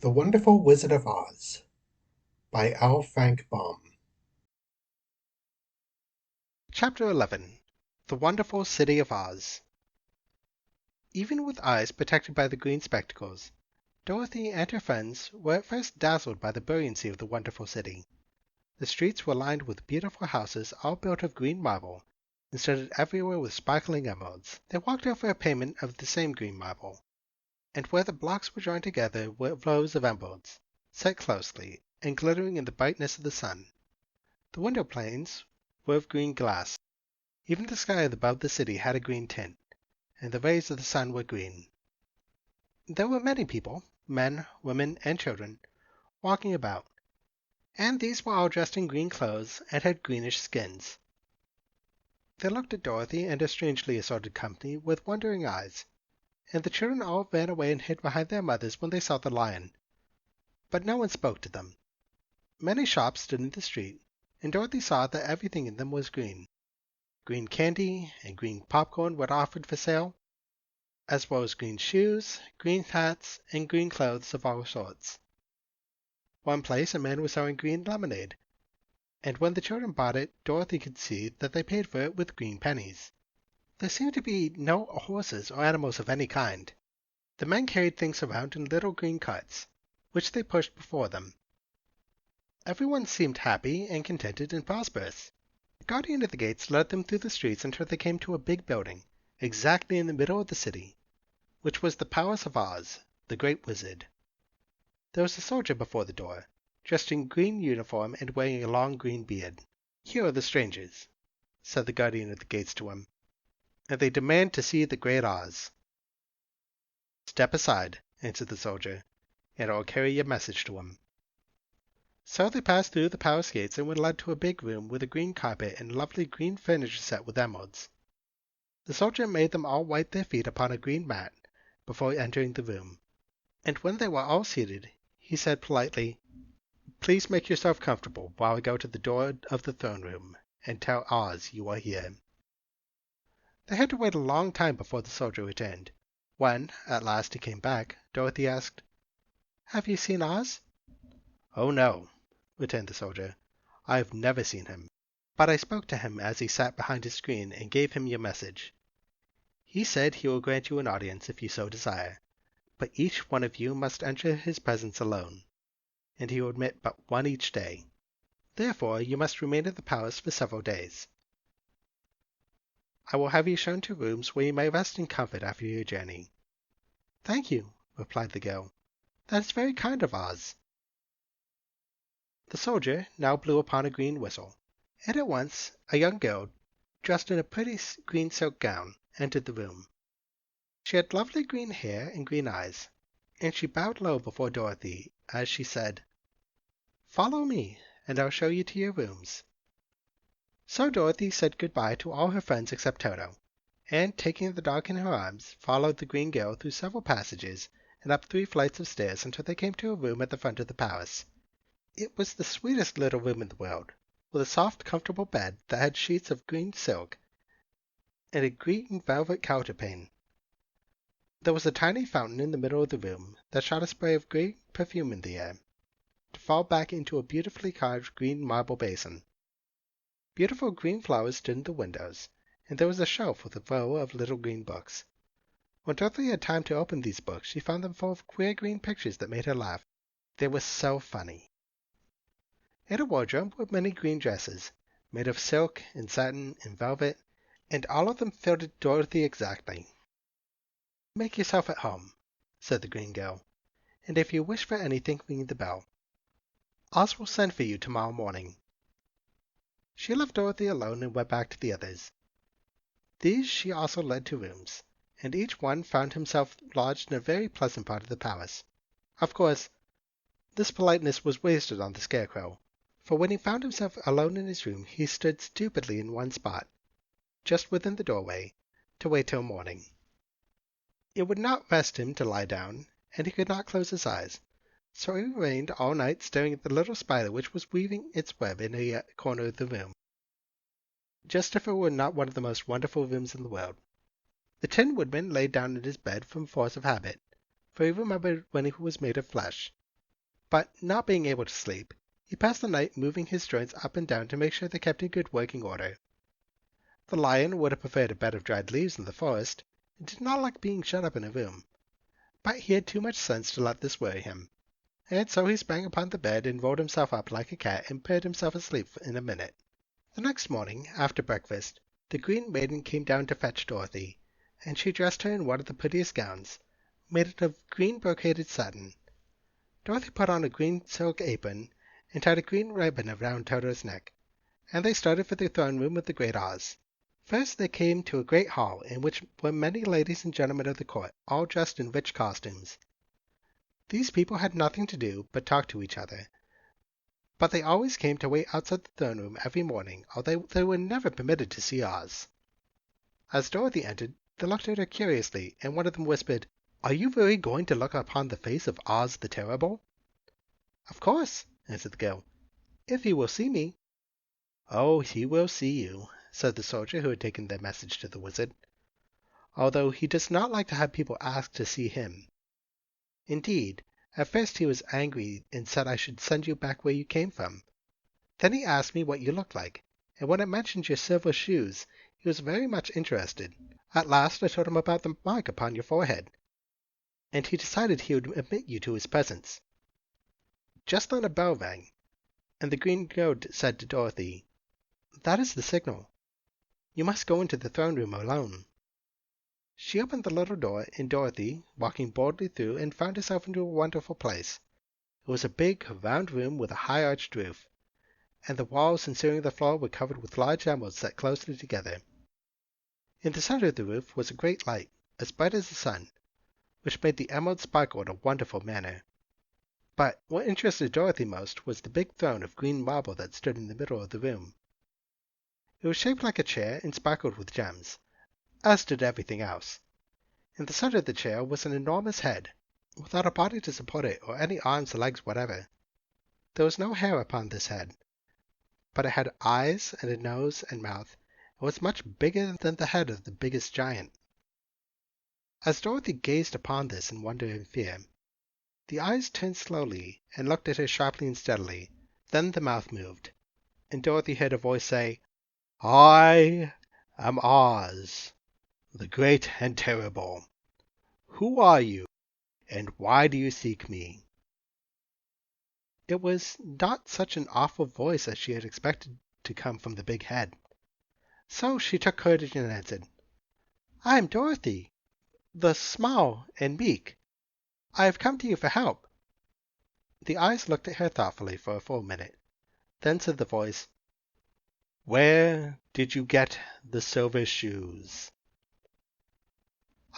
The Wonderful Wizard of Oz by L. Frank Baum. Chapter 11 The Wonderful City of Oz. Even with eyes protected by the green spectacles, Dorothy and her friends were at first dazzled by the brilliancy of the wonderful city. The streets were lined with beautiful houses all built of green marble, and studded everywhere with sparkling emeralds. They walked over a pavement of the same green marble, and where the blocks were joined together were rows of emeralds, set closely, and glittering in the brightness of the sun. The window panes were of green glass. Even the sky above the city had a green tint, and the rays of the sun were green. There were many people, men, women, and children, walking about, and these were all dressed in green clothes and had greenish skins. They looked at Dorothy and her strangely assorted company with wondering eyes, and the children all ran away and hid behind their mothers when they saw the lion. But no one spoke to them. Many shops stood in the street, and Dorothy saw that everything in them was green. Green candy and green popcorn were offered for sale, as well as green shoes, green hats, and green clothes of all sorts. One place a man was selling green lemonade, and when the children bought it, Dorothy could see that they paid for it with green pennies. There seemed to be no horses or animals of any kind. The men carried things around in little green carts, which they pushed before them. Everyone seemed happy and contented and prosperous. The guardian of the gates led them through the streets until they came to a big building, exactly in the middle of the city, which was the Palace of Oz, the Great Wizard. There was a soldier before the door, dressed in green uniform and wearing a long green beard. "Here are the strangers," said the guardian of the gates to him, "and they demand to see the Great Oz." "Step aside," answered the soldier, "and I will carry your message to him." So they passed through the palace gates and were led to a big room with a green carpet and lovely green furniture set with emeralds. The soldier made them all wipe their feet upon a green mat before entering the room, and when they were all seated, he said politely, "Please make yourself comfortable while I go to the door of the throne room and tell Oz you are here." They had to wait a long time before the soldier returned. When, at last, he came back, Dorothy asked, "Have you seen Oz?" "Oh, no," returned the soldier. "I have never seen him, but I spoke to him as he sat behind his screen and gave him your message. He said he will grant you an audience if you so desire, but each one of you must enter his presence alone, and he will admit but one each day. Therefore you must remain at the palace for several days. I will have you shown to rooms where you may rest in comfort after your journey." "Thank you," replied the girl. "That is very kind of Oz." The soldier now blew upon a green whistle, and at once a young girl, dressed in a pretty green silk gown, entered the room. She had lovely green hair and green eyes, and she bowed low before Dorothy as she said, "Follow me, and I'll show you to your rooms." So Dorothy said good-bye to all her friends except Toto, and taking the dog in her arms, followed the green girl through several passages and up 3 flights of stairs until they came to a room at the front of the palace. It was the sweetest little room in the world, with a soft, comfortable bed that had sheets of green silk and a green velvet counterpane. There was a tiny fountain in the middle of the room that shot a spray of green perfume in the air, to fall back into a beautifully carved green marble basin. Beautiful green flowers stood in the windows, and there was a shelf with a row of little green books. When Dorothy had time to open these books, she found them full of queer green pictures that made her laugh. They were so funny. In a wardrobe were many green dresses, made of silk and satin and velvet, and all of them fitted Dorothy exactly. "Make yourself at home," said the green girl, "and if you wish for anything, ring the bell. Oz will send for you tomorrow morning." She left Dorothy alone and went back to the others. These she also led to rooms, and each one found himself lodged in a very pleasant part of the palace. Of course, this politeness was wasted on the Scarecrow, for when he found himself alone in his room he stood stupidly in one spot, just within the doorway, to wait till morning. It would not rest him to lie down, and he could not close his eyes, so he remained all night staring at the little spider which was weaving its web in a corner of the room, just as if it were not one of the most wonderful rooms in the world. The Tin Woodman lay down in his bed from force of habit, for he remembered when he was made of flesh, but not being able to sleep, he passed the night moving his joints up and down to make sure they kept in good working order. The lion would have preferred a bed of dried leaves in the forest, and did not like being shut up in a room, but he had too much sense to let this worry him, and so he sprang upon the bed and rolled himself up like a cat and purred himself asleep in a minute. The next morning, after breakfast, the Green Maiden came down to fetch Dorothy, and she dressed her in one of the prettiest gowns, made of green brocaded satin. Dorothy put on a green silk apron and tied a green ribbon around Toto's neck, and they started for the throne room of the Great Oz. First they came to a great hall in which were many ladies and gentlemen of the court, all dressed in rich costumes. These people had nothing to do but talk to each other, but they always came to wait outside the throne room every morning, although they were never permitted to see Oz. As Dorothy entered, they looked at her curiously, and one of them whispered, "Are you really going to look upon the face of Oz the Terrible?" "Of course," answered the girl, "if he will see me." "Oh, he will see you," said the soldier who had taken their message to the wizard, "although he does not like to have people ask to see him. Indeed, at first he was angry and said I should send you back where you came from. Then he asked me what you looked like, and when I mentioned your silver shoes, he was very much interested. At last I told him about the mark upon your forehead, and he decided he would admit you to his presence." Just then a bell rang, and the green girl said to Dorothy, "That is the signal. You must go into the throne room alone." She opened the little door, and Dorothy, walking boldly through, and found herself into a wonderful place. It was a big, round room with a high arched roof, and the walls and ceiling of the floor were covered with large emeralds set closely together. In the center of the roof was a great light, as bright as the sun, which made the emeralds sparkle in a wonderful manner. But what interested Dorothy most was the big throne of green marble that stood in the middle of the room. It was shaped like a chair and sparkled with gems, as did everything else. In the center of the chair was an enormous head, without a body to support it or any arms or legs whatever. There was no hair upon this head, but it had eyes and a nose and mouth, and was much bigger than the head of the biggest giant. As Dorothy gazed upon this in wonder and fear, the eyes turned slowly and looked at her sharply and steadily. Then the mouth moved, and Dorothy heard a voice say, "I am Oz, the Great and Terrible. Who are you, and why do you seek me?" It was not such an awful voice as she had expected to come from the big head. So she took courage and answered, "I am Dorothy, the small and meek. I have come to you for help." The eyes looked at her thoughtfully for a full minute. Then said the voice, "Where did you get the silver shoes?"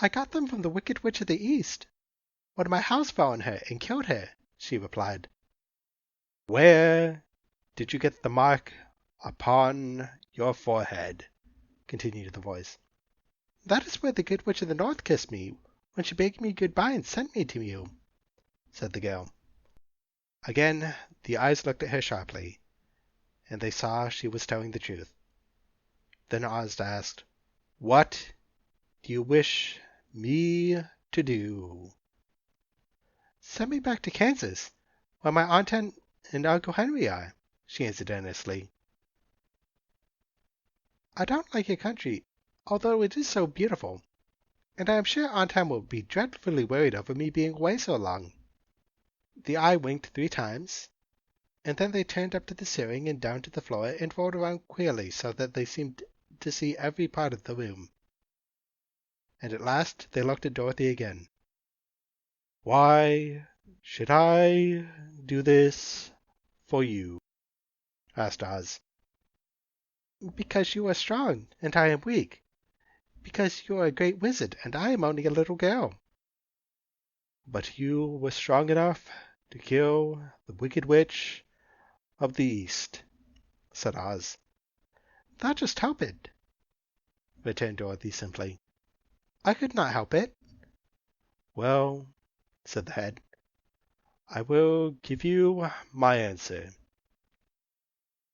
"I got them from the Wicked Witch of the East, when my house fell on her and killed her," she replied. "Where did you get the mark upon your forehead?" continued the voice. "That is where the Good Witch of the North kissed me, when she bade me good-bye and sent me to you," said the girl. Again the eyes looked at her sharply, and they saw she was telling the truth. Then Oz asked, "What do you wish me to do?" "Send me back to Kansas, where my Aunt Ann and Uncle Henry are," she answered earnestly. "I don't like your country, although it is so beautiful, and I am sure Aunt Ann will be dreadfully worried over me being away so long." The eye winked 3 times, and then they turned up to the ceiling and down to the floor and rolled around queerly so that they seemed to see every part of the room. And at last they looked at Dorothy again. "Why should I do this for you?" asked Oz. "Because you are strong and I am weak. Because you are a great wizard and I am only a little girl." "But you were strong enough to kill the Wicked Witch of the East," said Oz. "Thou just help it," returned Dorothy simply. "I could not help it." "Well," said the head, "I will give you my answer.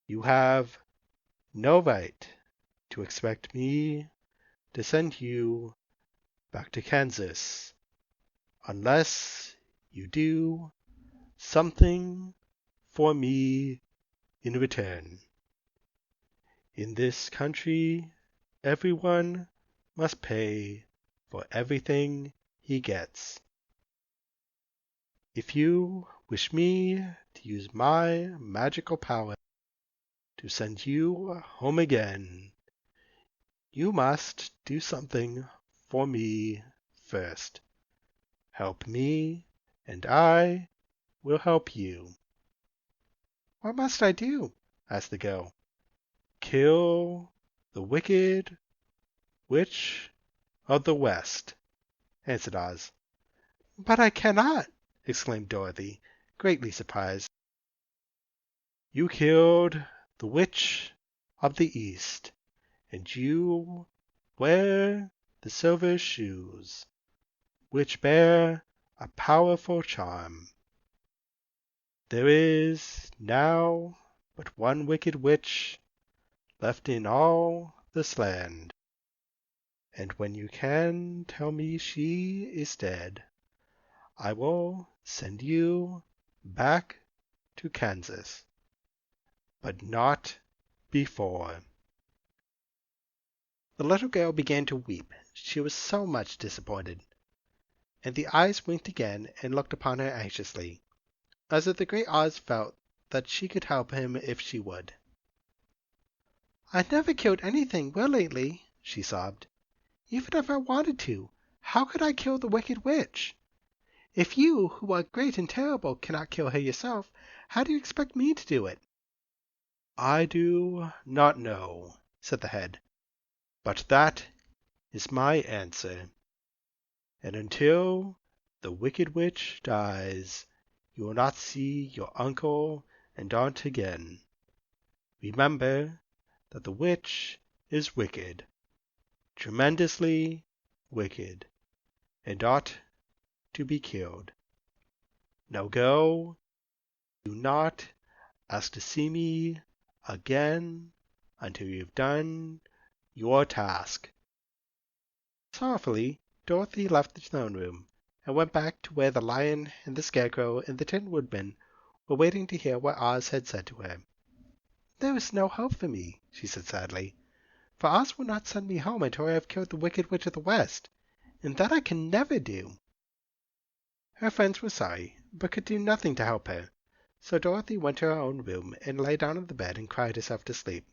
You have no right to expect me to send you back to Kansas unless you do something for me in return. In this country, everyone must pay for everything he gets. If you wish me to use my magical power to send you home again, you must do something for me first. Help me, and I will help you. What must I do? Asked the girl. Kill the wicked witch of the West, answered Oz. But I cannot, exclaimed Dorothy, greatly surprised. You killed the witch of the East, and you wear the silver shoes, which bear a powerful charm. There is now but one wicked witch left in all this land, and when you can tell me she is dead, I will send you back to Kansas, but not before. The little girl began to weep. She was so much disappointed. And the eyes winked again and looked upon her anxiously, as if the great Oz felt that she could help him if she would. I never killed anything willingly, she sobbed. Even if I wanted to, how could I kill the wicked witch? If you, who are great and terrible, cannot kill her yourself, how do you expect me to do it? I do not know, said the head, but that is my answer. And until the wicked witch dies, you will not see your uncle and aunt again. Remember that the witch is wicked, tremendously wicked, and ought to be killed. Now go. Do not ask to see me again until you have done your task. Sorrowfully, Dorothy left the throne room and went back to where the Lion and the Scarecrow and the Tin Woodman were waiting to hear what Oz had said to her. There is no hope for me, she said sadly, for Oz will not send me home until I have killed the Wicked Witch of the West, and that I can never do. Her friends were sorry, but could do nothing to help her, so Dorothy went to her own room and lay down on the bed and cried herself to sleep.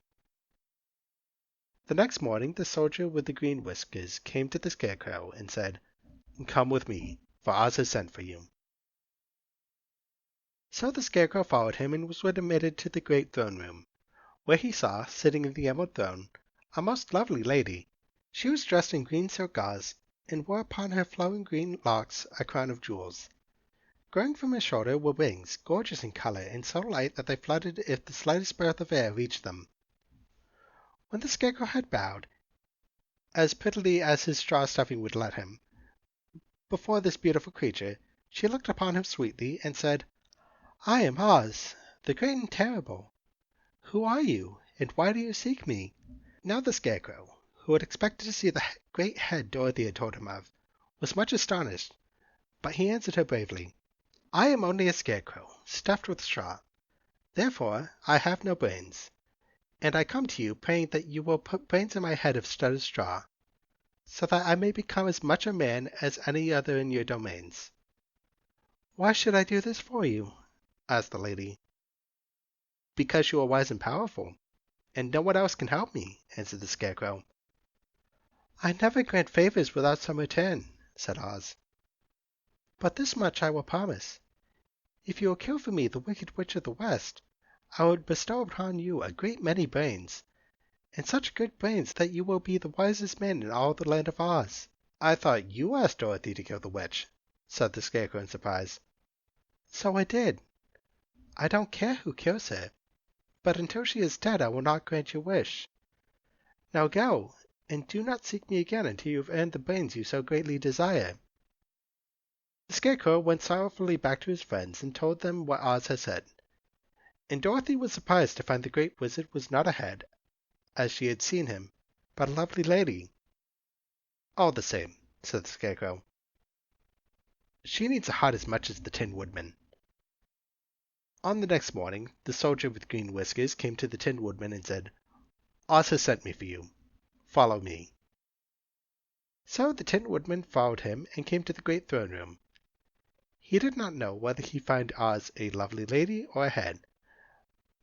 The next morning the soldier with the green whiskers came to the Scarecrow and said, Come with me, for Oz has sent for you. So the Scarecrow followed him and was admitted to the great throne room, where he saw, sitting in the emerald throne, a most lovely lady. She was dressed in green silk gauze, and wore upon her flowing green locks a crown of jewels. Growing from her shoulder were wings, gorgeous in color and so light that they fluttered if the slightest breath of air reached them. When the Scarecrow had bowed, as prettily as his straw stuffing would let him, before this beautiful creature, she looked upon him sweetly and said, I am Oz, the great and terrible. Who are you, and why do you seek me? Now the Scarecrow, who had expected to see the great head Dorothy had told him of, was much astonished, but he answered her bravely, I am only a scarecrow, stuffed with straw. Therefore I have no brains, and I come to you praying that you will put brains in my head of studded straw, so that I may become as much a man as any other in your domains. Why should I do this for you? Asked the lady. Because you are wise and powerful, and no one else can help me, answered the Scarecrow. I never grant favors without some return, said Oz. But this much I will promise. If you will kill for me the Wicked Witch of the West, I will bestow upon you a great many brains, and such good brains that you will be the wisest man in all the land of Oz. I thought you asked Dorothy to kill the witch, said the Scarecrow in surprise. So I did. I don't care who kills her, but until she is dead I will not grant your wish. Now go, and do not seek me again until you have earned the brains you so greatly desire. The Scarecrow went sorrowfully back to his friends and told them what Oz had said, and Dorothy was surprised to find the great wizard was not a head, as she had seen him, but a lovely lady. All the same, said the Scarecrow, she needs a heart as much as the Tin Woodman. On the next morning, the soldier with green whiskers came to the Tin Woodman and said, "Oz has sent me for you. Follow me." So the Tin Woodman followed him and came to the great throne room. He did not know whether he'd find Oz a lovely lady or a head,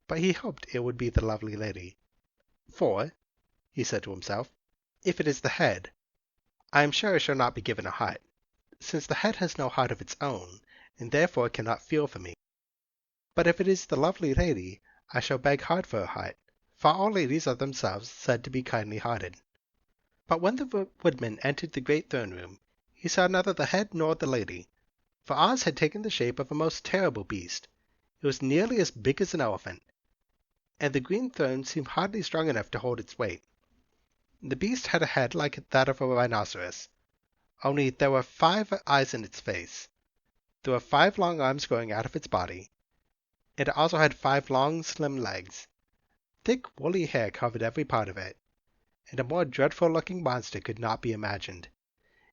but he hoped it would be the lovely lady. "For," he said to himself, "if it is the head, I am sure I shall not be given a heart, since the head has no heart of its own, and therefore cannot feel for me. But if it is the lovely lady, I shall beg hard for a heart, for all ladies are themselves said to be kindly-hearted." But when the Woodman entered the great throne room, he saw neither the head nor the lady, for Oz had taken the shape of a most terrible beast. It was nearly as big as an elephant, and the green throne seemed hardly strong enough to hold its weight. The beast had a head like that of a rhinoceros, only there were 5 eyes in its face. There were 5 long arms growing out of its body. It also had 5 long, slim legs. Thick, woolly hair covered every part of it, and a more dreadful-looking monster could not be imagined.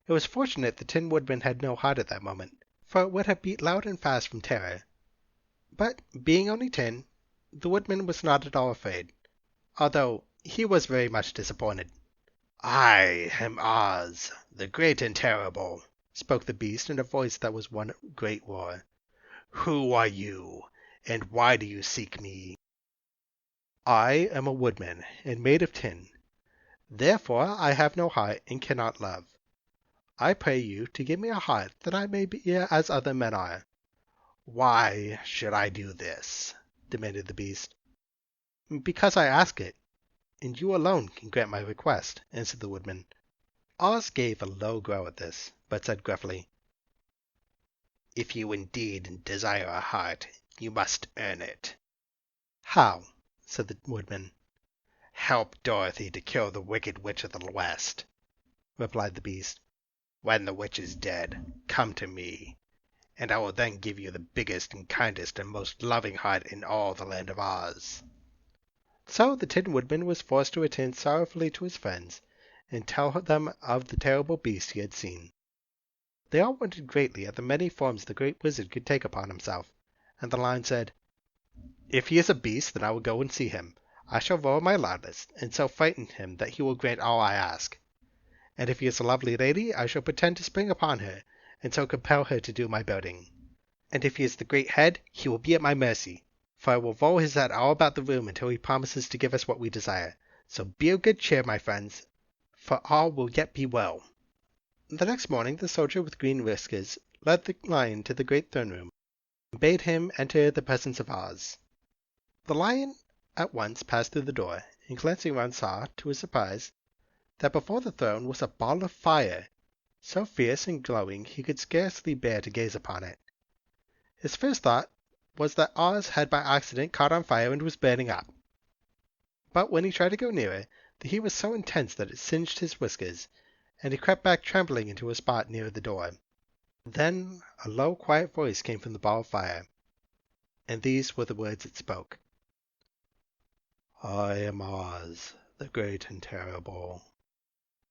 It was fortunate the Tin Woodman had no heart at that moment, for it would have beat loud and fast from terror. But, being only tin, the Woodman was not at all afraid, although he was very much disappointed. "I am Oz, the great and terrible," spoke the beast in a voice that was one great roar. "Who are you, and why do you seek me?" "I am a woodman, and made of tin. Therefore I have no heart and cannot love. I pray you to give me a heart that I may be as other men are." "Why should I do this?" demanded the beast. "Because I ask it, and you alone can grant my request," answered the Woodman. Oz gave a low growl at this, but said gruffly, "If you indeed desire a heart, you must earn it." "How?" said the Woodman. "Help Dorothy to kill the Wicked Witch of the West," replied the beast. "When the witch is dead, come to me, and I will then give you the biggest and kindest and most loving heart in all the land of Oz." So the Tin Woodman was forced to return sorrowfully to his friends and tell them of the terrible beast he had seen. They all wondered greatly at the many forms the great wizard could take upon himself, and the Lion said, "If he is a beast, then I will go and see him. I shall roar my loudest, and so frighten him that he will grant all I ask. And if he is a lovely lady, I shall pretend to spring upon her, and so compel her to do my bidding. And if he is the great head, he will be at my mercy, for I will roll his head all about the room until he promises to give us what we desire. So be of good cheer, my friends, for all will yet be well." The next morning the soldier with green whiskers led the Lion to the great throne room, and bade him enter the presence of Oz. The Lion at once passed through the door, and glancing round saw, to his surprise, that before the throne was a ball of fire, so fierce and glowing he could scarcely bear to gaze upon it. His first thought was that Oz had by accident caught on fire and was burning up. But when he tried to go nearer, the heat was so intense that it singed his whiskers, and he crept back trembling into a spot near the door. Then a low, quiet voice came from the ball of fire, and these were the words it spoke. "I am Oz, the great and terrible.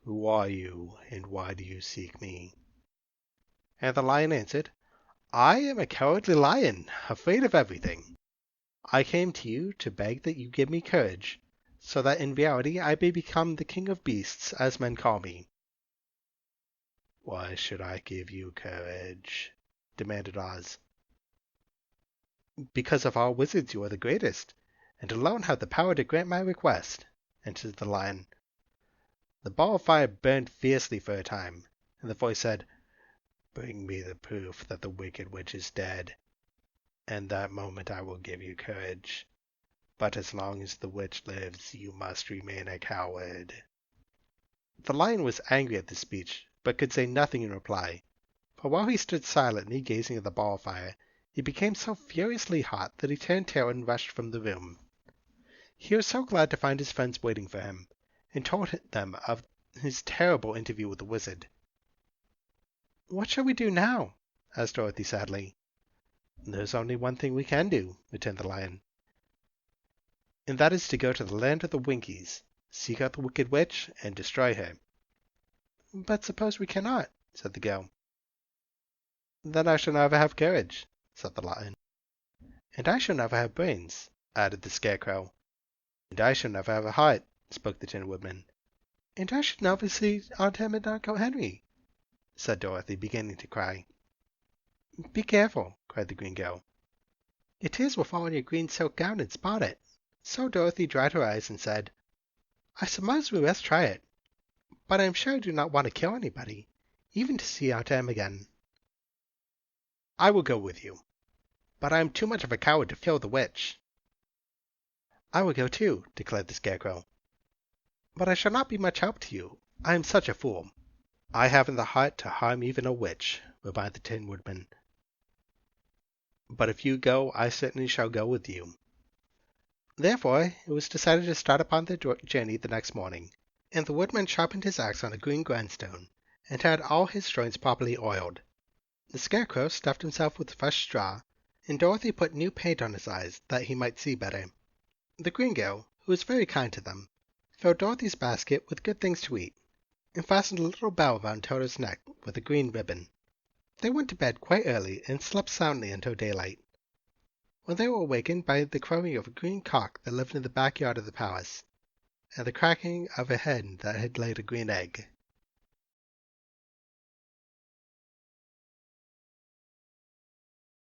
Who are you, and why do you seek me?" And the Lion answered, "I am a cowardly lion, afraid of everything. I came to you to beg that you give me courage, so that in reality I may become the king of beasts, as men call me." "Why should I give you courage?" demanded Oz. "Because of all wizards you are the greatest, and alone have the power to grant my request," answered the Lion. The ball of fire burned fiercely for a time, and the voice said, "Bring me the proof that the Wicked Witch is dead, and that moment I will give you courage. But as long as the witch lives, you must remain a coward." The Lion was angry at this speech, but could say nothing in reply, for while he stood silently gazing at the ball of fire, it became so furiously hot that he turned tail and rushed from the room. He was so glad to find his friends waiting for him, and told them of his terrible interview with the wizard. "What shall we do now?" asked Dorothy sadly. "There's only one thing we can do," returned the Lion, "and that is to go to the land of the Winkies, seek out the Wicked Witch, and destroy her." "But suppose we cannot?" said the girl. "Then I shall never have courage," said the Lion. "And I shall never have brains," added the Scarecrow. "And I shall never have a heart," spoke the Tin Woodman. "And I shall never see Aunt Em and Uncle Henry," said Dorothy, beginning to cry. "Be careful!" cried the Green Girl. "Your tears will fall on your green silk gown and spot it." So Dorothy dried her eyes and said, "I suppose we must try it, but I am sure I do not want to kill anybody, even to see Aunt Em again." "I will go with you, but I am too much of a coward to kill the witch." "I will go too," declared the Scarecrow, "but I shall not be much help to you. I am such a fool." "I haven't the heart to harm even a witch," replied the Tin Woodman. "But if you go, I certainly shall go with you." Therefore it was decided to start upon their journey the next morning, and the Woodman sharpened his axe on a green grindstone, and had all his joints properly oiled. The Scarecrow stuffed himself with fresh straw, and Dorothy put new paint on his eyes that he might see better. The Green Girl, who was very kind to them, filled Dorothy's basket with good things to eat, and fastened a little bell around Toto's neck with a green ribbon. They went to bed quite early and slept soundly until daylight, when they were awakened by the crowing of a green cock that lived in the backyard of the palace, and the cracking of a hen that had laid a green egg.